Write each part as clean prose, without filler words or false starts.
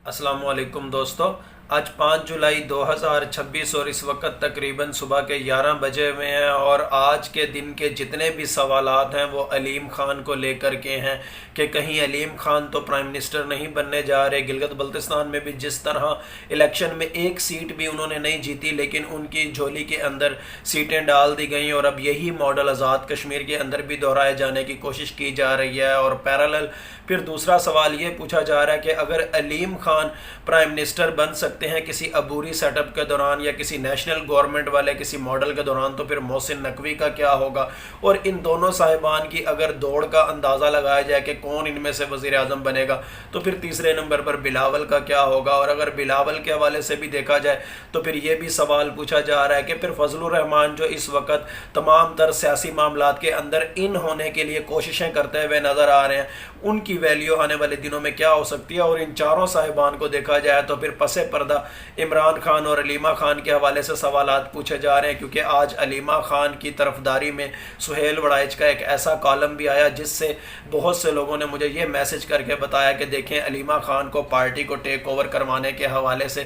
السلام علیکم دوستو، آج 5 جولائی 2026 اور اس وقت تقریباً صبح کے 11 بجے ہوئے ہیں، اور آج کے دن کے جتنے بھی سوالات ہیں وہ علیم خان کو لے کر کے ہیں کہ کہیں علیم خان تو پرائم منسٹر نہیں بننے جا رہے۔ گلگت بلتستان میں بھی جس طرح الیکشن میں ایک سیٹ بھی انہوں نے نہیں جیتی، لیکن ان کی جھولی کے اندر سیٹیں ڈال دی گئیں، اور اب یہی ماڈل آزاد کشمیر کے اندر بھی دہرائے جانے کی کوشش کی جا رہی ہے۔ اور پیرالل پھر دوسرا سوال یہ پوچھا جا رہا ہے کہ اگر علیم خان پرائم منسٹر بن سکتے ہیں کسی عبوری سیٹ اپ کے دوران یا کسی نیشنل گورنمنٹ والے کسی ماڈل کے دوران، تو پھر محسن نقوی کا کیا ہوگا؟ اور ان دونوں صاحبان کی اگر دوڑ کا اندازہ لگایا جائے کہ کون ان میں سے وزیر اعظم بنے گا، تو پھر تیسرے نمبر پر بلاول کا کیا ہوگا؟ اور اگر بلاول کے حوالے سے بھی دیکھا جائے تو پھر یہ بھی سوال پوچھا جا رہا ہے کہ پھر فضل الرحمان جو اس وقت تمام تر سیاسی معاملات کے اندر ان ہونے کے لیے کوششیں کرتے ہوئے نظر آ رہے ہیں، ان کی ویلیو آنے والے دنوں میں کیا ہو سکتی ہے؟ اور ان چاروں صاحبان کو دیکھا جائے تو پھر پس پردہ عمران خان اور علیمہ خان کے حوالے سے سوالات پوچھے جا رہے ہیں، کیونکہ آج علیمہ خان کی طرفداری میں سہیل وڑائچ کا ایک ایسا کالم بھی آیا جس سے بہت سے لوگوں نے مجھے یہ میسج کر کے بتایا کہ دیکھیں علیمہ خان کو پارٹی کو ٹیک اوور کروانے کے حوالے سے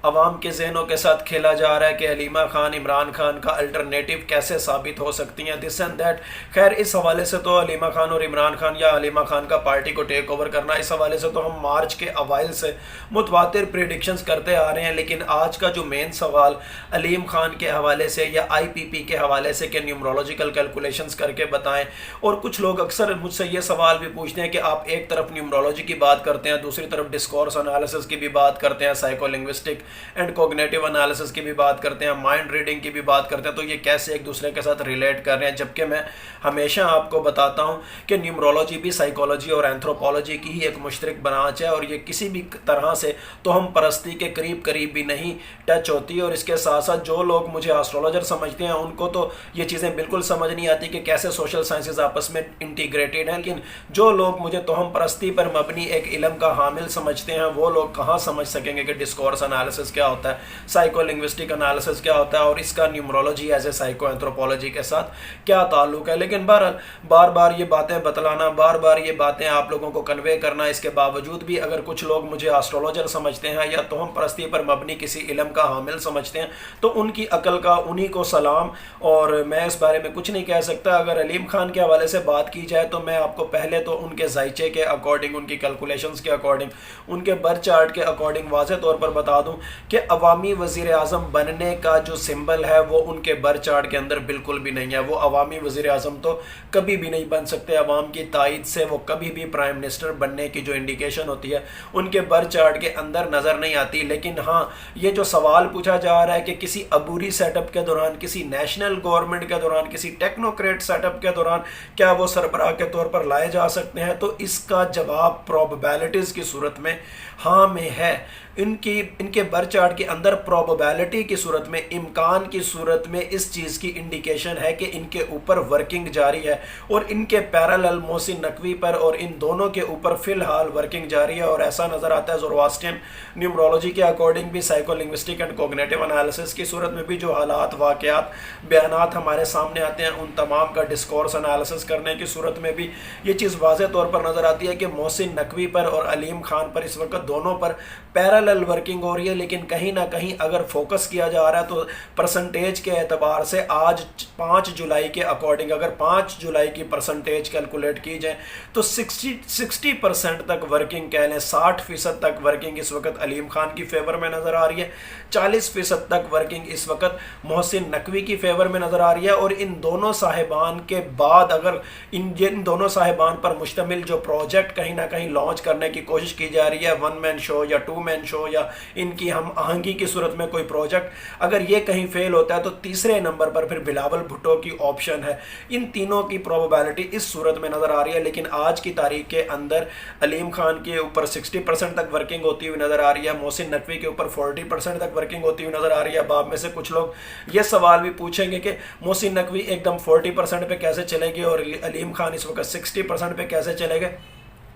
عوام کے ذہنوں کے ساتھ کھیلا جا رہا ہے کہ علیمہ خان عمران خان کا الٹرنیٹو کیسے ثابت ہو سکتی ہیں، دس اینڈ دیٹ۔ خیر، اس حوالے سے تو علیمہ خان اور عمران خان یا علیمہ خان کا پارٹی کو ٹیک اوور کرنا، اس حوالے سے تو ہم مارچ کے اوائل سے متواتر پریڈکشنز کرتے آ رہے ہیں، لیکن آج کا جو مین سوال علیم خان کے حوالے سے یا آئی پی پی کے حوالے سے کہ نیومرولوجیکل کیلکولیشنز کر کے بتائیں۔ اور کچھ لوگ اکثر مجھ سے یہ سوال بھی پوچھتے ہیں کہ آپ ایک طرف نیومرولوجی کی بات کرتے ہیں، دوسری طرف ڈسکورس انالیسس کی بھی بات کرتے ہیں، psycho linguistic and cognitive analysis کی بھی بات کرتے ہیں، مائنڈ ریڈنگ کی بھی بات کرتے ہیں، تو یہ کیسے ایک دوسرے کے ساتھ ریلیٹ کر رہے ہیں؟ جبکہ میں ہمیشہ آپ کو بتاتا ہوں کہ نیومرولوجی بھی سائیکولوجی اور اینتھروپولوجی کی ہی ایک مشترک برانچ ہے، اور یہ کسی بھی طرح سے توہم پرستی کے قریب بھی نہیں ٹچ ہوتی۔ اور اس کے ساتھ ساتھ جو لوگ مجھے ایسٹرولوجر سمجھتے ہیں ان کو تو یہ چیزیں بالکل سمجھ نہیں آتی کہ کیسے سوشل سائنسز آپس میں انٹیگریٹڈ ہیں، لیکن جو لوگ مجھے توہم پرستی پر مبنی ایک علم کا حامل سمجھتے ہیں وہ لوگ کہاں سمجھ سکیں گے کہ ڈسکورس انالیسس کیا ہوتا ہے، سائیکو لنگوسٹک انالیسس کیا ہوتا ہے، اور اس کا نیومرولوجی ایز اے سائیکو اینتھروپولوجی کے ساتھ کیا تعلق ہے۔ لیکن بہرحال بار بار یہ باتیں بتلانا، بار بار یہ باتیں آپ لوگوں کو کنوے کرنا، اس کے باوجود بھی اگر کچھ لوگ مجھے ایسٹرولوجر سمجھتے ہیں یا توہم پرستی پر مبنی کسی علم کا حامل سمجھتے ہیں تو ان کی عقل کا انہی کو سلام، اور میں اس بارے میں کچھ نہیں کہہ سکتا۔ اگر علیم خان کے حوالے سے بات کی جائے تو میں آپ کو پہلے تو ان کے ذائچے کے اکارڈنگ، ان کی کیلکولیشنز کے اکارڈنگ، ان کے برتھ چارٹ کے اکارڈنگ واضح طور پر بتا دوں کہ عوامی وزیر اعظم بننے کا جو سمبل ہے وہ ان کے برتھ چارٹ کے اندر بالکل بھی نہیں ہے۔ وہ عوامی وزیر اعظم تو کبھی بھی نہیں بن سکتے، عوام کی تائید سے وہ کبھی بھی پرائم منسٹر بننے کی جو انڈیکیشن ہوتی ہے ان کے برتھ چارٹ کے اندر نظر نہیں آتی۔ لیکن ہاں، یہ جو سوال پوچھا جا رہا ہے کہ کسی عبوری سیٹ اپ کے دوران، کسی نیشنل گورنمنٹ کے دوران، کسی ٹیکنوکریٹ سیٹ اپ کے دوران کیا وہ سربراہ کے طور پر لائے جا سکتے ہیں، تو اس کا جواب پروبیبلٹیز کی صورت میں ہاں میں ہے۔ ان کے برتھ چارٹ کے اندر پروبیبلٹی کی صورت میں، امکان کی صورت میں اس چیز کی انڈیکیشن ہے کہ ان کے اوپر ورکنگ جاری ہے، اور ان کے پیرالل محسن نقوی پر اور ان دونوں کے اوپر فی الحال ورکنگ جاری ہے۔ اور ایسا نظر آتا ہے زورواسٹرین نیومرولوجی کے اکارڈنگ بھی، psycho linguistic and cognitive analysis کی صورت میں بھی جو حالات، واقعات، بیانات ہمارے سامنے آتے ہیں ان تمام کا ڈسکورس انالیسس کرنے کی صورت میں بھی یہ چیز واضح طور پر نظر آتی ہے کہ محسن نقوی پر اور علیم خان پر اس وقت دونوں پر پیرالل ورکنگ ہو رہی ہے۔ لیکن کہیں نہ کہیں اگر فوکس کیا جا رہا ہے تو پرسنٹیج کے اعتبار سے آج 5 جولائی کے اکارڈنگ اگر 5 جولائی کی پرسنٹیج کیلکولیٹ کی جائے تو 60% تک ورکنگ کہہ لیں، 60% تک ورکنگ اس وقت علیم خان کی فیور میں نظر آ رہی ہے، 40% تک ورکنگ اس وقت محسن نقوی کی فیور میں نظر آ رہی ہے۔ اور ان دونوں صاحبان کے بعد اگر ان دونوں صاحبان پر مشتمل جو پروجیکٹ کہیں نہ کہیں لانچ کرنے کی کوشش کی جا رہی ہے، 1 مین شو یا 2 مین شو یا ان کی ہم آہنگی کی صورت میں کوئی پروجیکٹ، اگر یہ کہیں فیل ہوتا ہے تو تیسرے نمبر پر پھر بلاول بھٹو کی آپشن ہے۔ ان تینوں کی پروبیبلٹی اس صورت میں نظر آ رہی ہے، لیکن آج کی تاریخ کے اندر علیم خان کے اوپر 60% تک ورکنگ ہوتی ہوئی نظر آ رہی ہے، محسن نقوی کے اوپر 40% تک ورکنگ ہوتی ہوئی نظر آ رہی ہے۔ اب آپ میں سے کچھ لوگ یہ سوال بھی پوچھیں گے کہ محسن نقوی ایک دم 40% پہ کیسے چلے گئے اور علیم خان اس وقت 60% پہ کیسے چلے گئے؟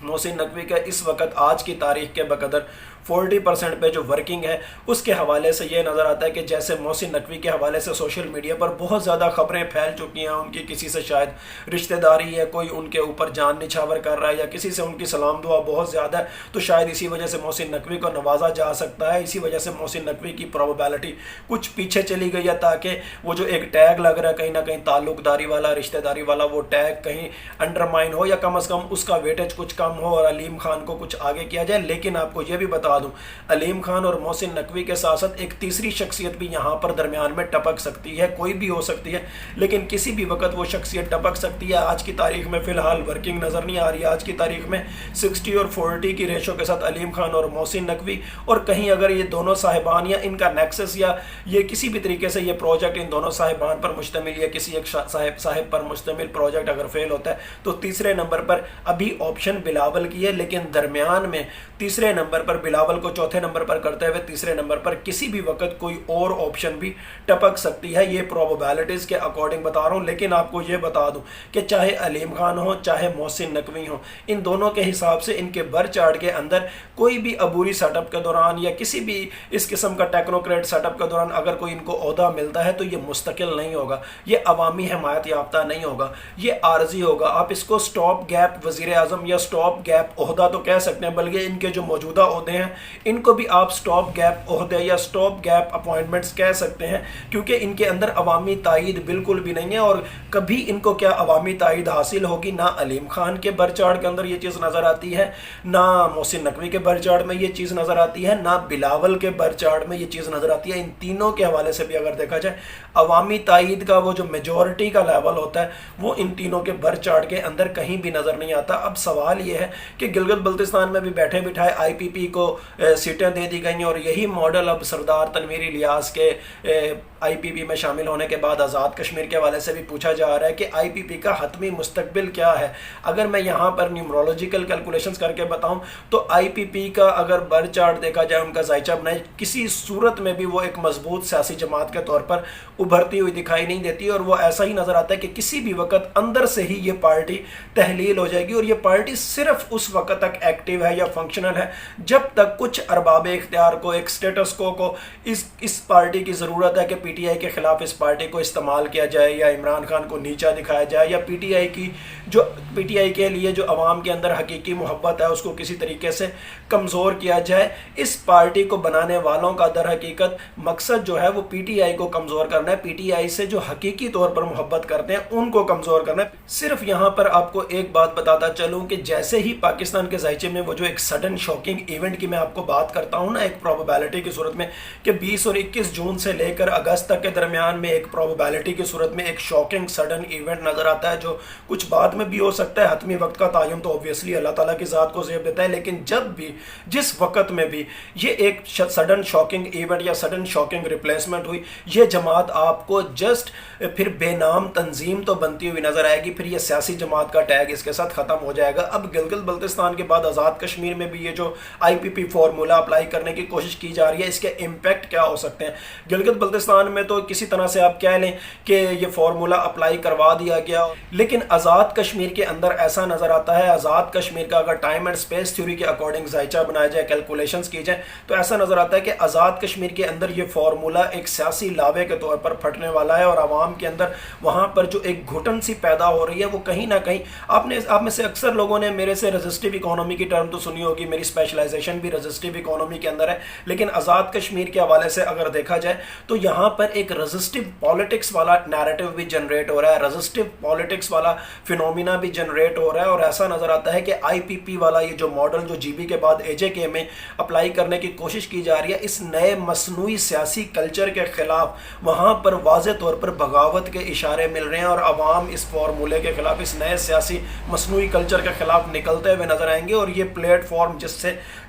محسن نقوی کا اس وقت آج کی تاریخ کے بقدر 40% پہ جو ورکنگ ہے اس کے حوالے سے یہ نظر آتا ہے کہ جیسے محسن نقوی کے حوالے سے سوشل میڈیا پر بہت زیادہ خبریں پھیل چکی ہیں، ان کی کسی سے شاید رشتہ داری ہے، کوئی ان کے اوپر جان نچھاور کر رہا ہے، یا کسی سے ان کی سلام دعا بہت زیادہ ہے، تو شاید اسی وجہ سے محسن نقوی کو نوازا جا سکتا ہے، اسی وجہ سے محسن نقوی کی پروبیبلٹی کچھ پیچھے چلی گئی ہے، تاکہ وہ جو ایک ٹیگ لگ رہا ہے کہیں نہ کہیں تعلق داری والا، رشتہ داری والا، وہ ٹیگ کہیں انڈرمائن ہو، یا کم از کم اس کا ویٹیج کچھ کم ہو اور علیم خان کو کچھ آگے کیا جائے۔ لیکن آپ کو یہ بھی بتا دوں، علیم خان اور محسن نقوی کے ساتھ ساتھ ایک تیسری شخصیت بھی یہاں پر درمیان میں ٹپک سکتی ہے، کوئی بھی ہو سکتی ہے، لیکن کسی بھی وقت وہ شخصیت ٹپک سکتی ہے۔ آج کی تاریخ میں فی الحال ورکنگ نظر نہیں آ رہی ہے، آج کی تاریخ میں 60 اور 40 کی ریشو کے ساتھ علیم خان اور محسن نقوی، اور کہیں اگر یہ دونوں صاحبان یا ان کا نیکسس یا یہ کسی بھی طریقے سے یہ پروجیکٹ ان دونوں صاحبان پر مشتمل یا کسی ایک صاحب پر مشتمل پروجیکٹ اگر فیل ہوتا ہے تو تیسرے نمبر پر ابھی آپشن بلاول کی ہے، لیکن درمیان میں تیسرے نمبر پر بلاول کو چوتھے نمبر پر کرتے ہوئے تیسرے نمبر پر کسی بھی وقت کوئی اور آپشن بھی ٹپک سکتی ہے۔ یہ پروبیبلٹیز کے اکارڈنگ بتا رہا ہوں، لیکن آپ کو یہ بتا دوں کہ چاہے علیم خان ہو چاہے محسن نقوی ہو، ان دونوں کے حساب سے ان کے بر چارٹ کے اندر کوئی بھی عبوری سیٹ اپ کے دوران یا کسی بھی اس قسم کا ٹیکنوکریٹ سیٹ اپ کے دوران اگر کوئی ان کو عہدہ ملتا ہے تو یہ مستقل نہیں ہوگا، یہ عوامی حمایت یافتہ نہیں ہوگا، یہ عارضی ہوگا۔ آپ اس کو سٹاپ گیپ وزیر اعظم یا سٹاپ گیپ عہدہ تو کہہ سکتے ہیں، بلکہ ان کے جو موجودہ عہدے ہیں ان کو بھی آپ سٹاپ گیپ عہدے یا سٹاپ گیپ اپوائنٹمنٹس کہہ سکتے ہیں، کیونکہ ان کے اندر عوامی تائید بالکل بھی نہیں ہے، اور کبھی ان کو کیا عوامی تائید حاصل ہوگی؟ نہ علیم خان کے بر چارٹ کے اندر یہ چیز نظر آتی ہے، نہ محسن نقوی کے بر چارٹ میں یہ چیز نظر آتی ہے، نہ بلاول کے بر چارٹ میں یہ چیز نظر آتی ہے۔ ان تینوں کے حوالے سے بھی اگر دیکھا جائے عوامی تائید کا وہ جو میجورٹی کا لیول ہوتا ہے وہ ان تینوں کے بر چارٹ کے اندر کہیں بھی نظر نہیں آتا۔ اب سوال یہ ہے کہ گلگت بلتستان میں بھی بیٹھے بٹھائے آئی پی پی کو سیٹیں دے دی گئی ہیں، اور یہی ماڈل اب سردار تنویر الیاس کے آئی پی پی میں شامل ہونے کے بعد آزاد کشمیر کے حوالے سے بھی پوچھا جا رہا ہے کہ آئی پی پی کا حتمی مستقبل کیا ہے۔ اگر میں یہاں پر نیومرولوجیکل کیلکولیشنز کر کے بتاؤں تو آئی پی پی کا اگر بر چارٹ دیکھا جائے، ان کا ذائچہ بنائے، کسی صورت میں بھی وہ ایک مضبوط سیاسی جماعت کے طور پر ابھرتی ہوئی دکھائی نہیں دیتی، اور وہ ایسا ہی نظر آتا ہے کہ کسی بھی وقت اندر سے ہی یہ پارٹی تحلیل ہو جائے گی، اور یہ پارٹی صرف اس وقت تک ایکٹیو ہے یا فنکشنل ہے جب تک کچھ ارباب اختیار کو، ایک سٹیٹس کو اس پارٹی کی ضرورت ہے کہ پی ٹی آئی کے خلاف اس پارٹی کو استعمال کیا جائے، یا عمران خان کو نیچا دکھایا جائے، یا پی ٹی آئی کے لیے جو عوام کے اندر حقیقی محبت ہے اس کو کسی طریقے سے کمزور کیا جائے۔ اس پارٹی کو بنانے والوں کا در حقیقت مقصد جو ہے وہ پی ٹی آئی کو کمزور کرنا ہے، پی ٹی آئی سے جو حقیقی طور پر محبت کرتے ہیں ان کو کمزور کرنا ہے۔ صرف یہاں پر آپ کو ایک بات بتاتا چلوں کہ جیسے ہی پاکستان کے ذائچے میں وہ جو ایک سڈن شاکنگ ایونٹ کی میں آپ کو بات کرتا ہوں نا، ایک پروبیبلٹی کی صورت میں کہ 20 اور 21 جون سے لے کر اگست تک کے درمیان میں ایک پروبیبلٹی کی صورت میں ایک شاکنگ سڈن ایونٹ نظر آتا ہے جو کچھ بعد میں بھی ہو سکتا ہے، حتمی وقت کا تعین تو اوبویسلی اللہ تعالیٰ کی ذات کو زیب دیتا ہے، لیکن جب بھی جس وقت میں بھی یہ ایک سڈن شاکنگ ایونٹ یا سڈن شاکنگ ریپلیسمنٹ ہوئی، یہ جماعت آپ کو جسٹ پھر بے نام تنظیم تو بنتی ہوئی نظر آئے گی، پھر یہ سیاسی جماعت کا ٹیگ اس کے ساتھ ختم ہو جائے گا۔ اب گلگت بلتستان کے بعد آزاد کشمیر میں بھی یہ جو آئی پی پی فارمولا اپلائی کرنے کی کوشش کی جا رہی ہے، اس کے امپیکٹ کیا ہو سکتے ہیں؟ گلگت بلتستان میں تو کسی طرح سے آپ کہہ لیں کہ یہ فارمولا اپلائی کروا دیا گیا، لیکن آزاد کشمیر کے اندر ایسا نظر آتا ہے، آزاد کشمیر کا اگر ٹائم اینڈ اسپیس تھیوری کے اکارڈنگ ذائچہ بنایا جائے، کیلکولیشنز کی جائیں، تو ایسا نظر آتا ہے کہ آزاد کشمیر کے اندر یہ فارمولا ایک سیاسی لاوے کے طور پر پھٹنے والا ہے، اور عوام کے اندر وہاں پر جو ایک گھٹن سی پیدا ہو رہی ہے وہ کہیں نہ کہیں آپ میں سے اکثر لوگوں نے میرے سے رزسٹیو اکانومی کی ٹرم تو سنی ہوگی، میری اسپیشلائزیشن بھی رزسٹیو اکانومی کے اندر ہے، لیکن آزاد کشمیر کے حوالے سے اگر دیکھا جائے تو یہاں پر ایک رزسٹیو پالیٹکس والا نیریٹو بھی جنریٹ ہو رہا ہے، رزسٹیو پالیٹکس والا فینومینا بھی جنریٹ ہو رہا ہے، اور ایسا نظر آتا ہے کہ آئی پی پی والا یہ جو ماڈل جو جی بی کے بعد اے جے کے میں اپلائی کرنے کی کوشش کی جا رہی ہے، اس نئے مصنوعی سیاسی کلچر کے خلاف وہاں پر واضح طور پر بغاوت کے اشارے مل رہے ہیں، اور عوام اس فارمولے کے خلاف، اس نئے سیاسی مصنوعی کلچر کے خلاف نکلتے ہوئے نظر آئیں گے، اور یہ پلیٹ فارم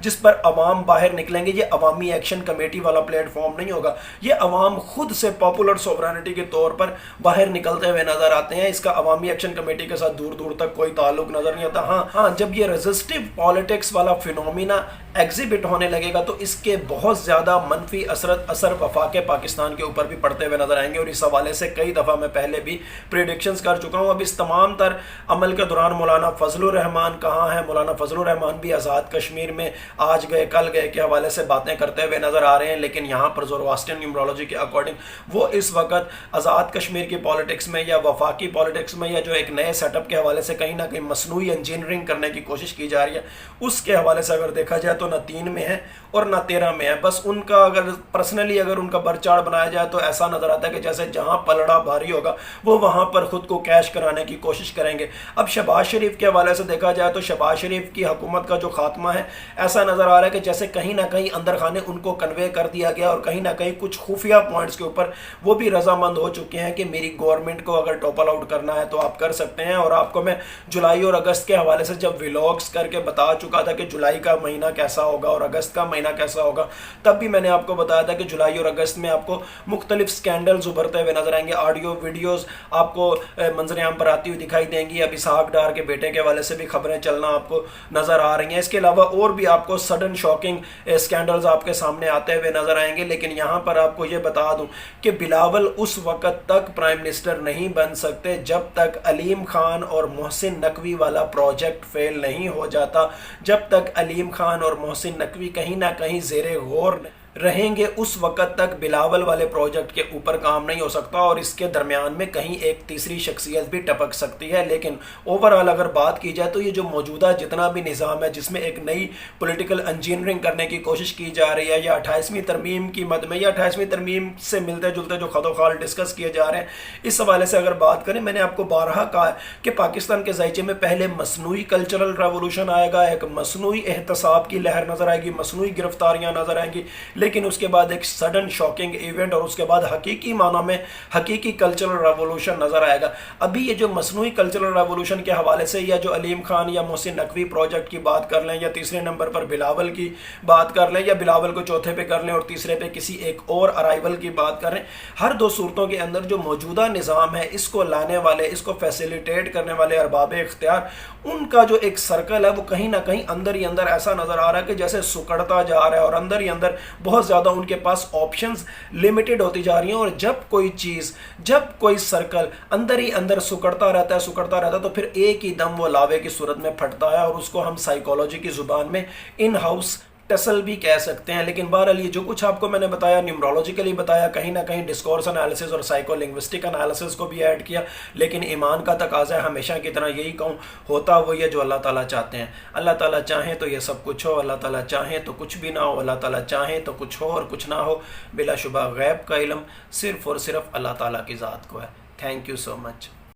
جس پر عوام باہر نکلیں گے، یہ عوامی ایکشن کمیٹی والا پلیٹ فارم نہیں ہوگا، یہ عوام خود سے پاپولر سوورینٹی کے طور پر باہر نکلتے ہوئے نظر آتے ہیں۔ اس کا عوامی ایکشن کمیٹی کے ساتھ دور دور تک کوئی تعلق نظر نہیں آتا۔ ہاں جب یہ ریزسٹیو پالیٹکس والا فینومینا ایگزیبٹ ہونے لگے گا تو اس کے بہت زیادہ منفی اثر وفاق پاکستان کے اوپر بھی پڑتے ہوئے نظر آئیں گے، اور اس حوالے سے کئی دفعہ میں پہلے بھی پریڈکشنز کر چکا ہوں۔ اب اس تمام تر عمل کے دوران مولانا فضل الرحمان کہاں ہیں؟ مولانا فضل الرحمان بھی آزاد کشمیر میں آج گئے کل گئے کے حوالے سے باتیں کرتے ہوئے نظر آ رہے ہیں، لیکن یہاں پر زورواسٹرن نیومرولوجی کے اکارڈنگ وہ اس وقت آزاد کشمیر کی پالیٹکس میں یا وفاقی پالیٹکس میں یا جو ایک نئے سیٹ اپ کے حوالے سے کہیں نہ کہیں مصنوعی انجینئرنگ کرنے کی کوشش کی جا رہی ہے، اس کے حوالے سے اگر دیکھا جائے تو نہ 3 میں ہے اور نہ 13 میں ہے۔ بس ان کا اگر پرسنلی اگر ان کا برچارڈ بنایا جائے تو ایسا نظر آتا ہے کہ جیسے جہاں پلڑا بھاری ہوگا وہ وہاں پر خود کو کیش کرانے کی کوشش کریں گے۔ اب شہباز شریف کے حوالے سے دیکھا جائے تو شہباز شریف کی حکومت کا جو خاتمہ ہے ایسا نظر آ رہا ہے کہ جیسے کہیں نہ کہیں اندر خانے ان کو کنوے کر دیا گیا، اور کہیں نہ کہیں کچھ خفیہ پوائنٹس کے اوپر وہ بھی رضامند ہو چکے ہیں کہ میری گورنمنٹ کو اگر ٹوپل آؤٹ کرنا ہے تو آپ کر سکتے ہیں۔ اور آپ کو میں جولائی اور اگست کے حوالے سے جب ولاگز کر کے بتا چکا تھا کہ جولائی کا مہینہ کیسا ہوگا اور اگست کا مہینہ کیسا ہوگا، تب بھی میں نے آپ کو بتایا تھا کہ جولائی اور اگست میں آپ کو مختلف سکینڈلز ابھرتے ہوئے نظر آئیں گے، آڈیو ویڈیوز آپ کو منظر عام پر آتی ہوئی دکھائی دیں گی۔ اب اسحاق ڈار کے بیٹے کے حوالے سے بھی خبریں چلنا آپ کو نظر آ رہی ہیں۔ اس کے علاوہ اور بھی آپ کو سڈن شاکنگ سکینڈلز آپ کے سامنے آتے ہوئے نظر آئیں گے، لیکن یہاں پر آپ کو یہ بتا دوں کہ بلاول اس وقت تک پرائم منسٹر نہیں بن سکتے جب تک علیم خان اور محسن نقوی والا پروجیکٹ فیل نہیں ہو جاتا، جب تک علیم خان اور محسن نقوی کہیں نہ کہیں زیر غور رہیں گے اس وقت تک بلاول والے پروجیکٹ کے اوپر کام نہیں ہو سکتا، اور اس کے درمیان میں کہیں ایک تیسری شخصیت بھی ٹپک سکتی ہے۔ لیکن اوورآل اگر بات کی جائے تو یہ جو موجودہ جتنا بھی نظام ہے جس میں ایک نئی پولیٹیکل انجینئرنگ کرنے کی کوشش کی جا رہی ہے، یا 28ویں ترمیم کی مد میں یا 28ویں ترمیم سے ملتے جلتے جو خط و خال ڈسکس کیے جا رہے ہیں، اس حوالے سے اگر بات کریں، میں نے آپ کو بارہا کہا ہے کہ پاکستان کے ذائچے میں پہلے مصنوعی کلچرل ریولوشن آئے گا، ایک مصنوعی احتساب کی لہر نظر آئے گی، مصنوعی گرفتاریاں نظر آئیں گی، لیکن اس کے بعد ایک سڈن شاکنگ ایونٹ، اور اس کے بعد حقیقی معنوں میں حقیقی کلچرل ریولوشن نظر آئے گا۔ ابھی یہ جو مصنوعی کلچرل ریولوشن کے حوالے سے یا جو علیم خان یا محسن نقوی پروجیکٹ کی بات کر لیں، یا تیسرے نمبر پر بلاول کی بات کر لیں، یا بلاول کو چوتھے پہ کر لیں اور تیسرے پہ کسی ایک اور ارائیول کی بات کر لیں، ہر دو صورتوں کے اندر جو موجودہ نظام ہے اس کو لانے والے، اس کو فیسیلیٹیٹ کرنے والے ارباب اختیار، ان کا جو ایک سرکل ہے وہ کہیں نہ کہیں اندر ہی اندر ایسا نظر آ رہا ہے کہ جیسے سکڑتا جا رہا ہے، اور اندر ہی اندر بہت زیادہ ان کے پاس آپشنز لمیٹڈ ہوتی جا رہی ہیں۔ اور جب کوئی چیز، جب کوئی سرکل اندر ہی اندر سکڑتا رہتا ہے تو پھر ایک ہی دم وہ لاوے کی صورت میں پھٹتا ہے، اور اس کو ہم سائیکالوجی کی زبان میں ان ہاؤس ٹسل بھی کہہ سکتے ہیں۔ لیکن بہرحال یہ جو کچھ آپ کو میں نے بتایا، نیومرولوجیکلی بتایا، کہیں نہ کہیں ڈسکورس انالیسس اور سائیکو لنگوسٹک انالیسس کو بھی ایڈ کیا، لیکن ایمان کا تقاضا ہے ہمیشہ کی طرح یہی کہوں، ہوتا وہ یہ جو اللہ تعالیٰ چاہتے ہیں۔ اللہ تعالیٰ چاہیں تو یہ سب کچھ ہو، اللہ تعالیٰ چاہیں تو کچھ بھی نہ ہو، اللہ تعالیٰ چاہیں تو کچھ ہو اور کچھ نہ ہو۔ بلا شبہ غیب کا علم صرف اور صرف اللہ تعالیٰ کی ذات کو ہے۔ Thank you so much.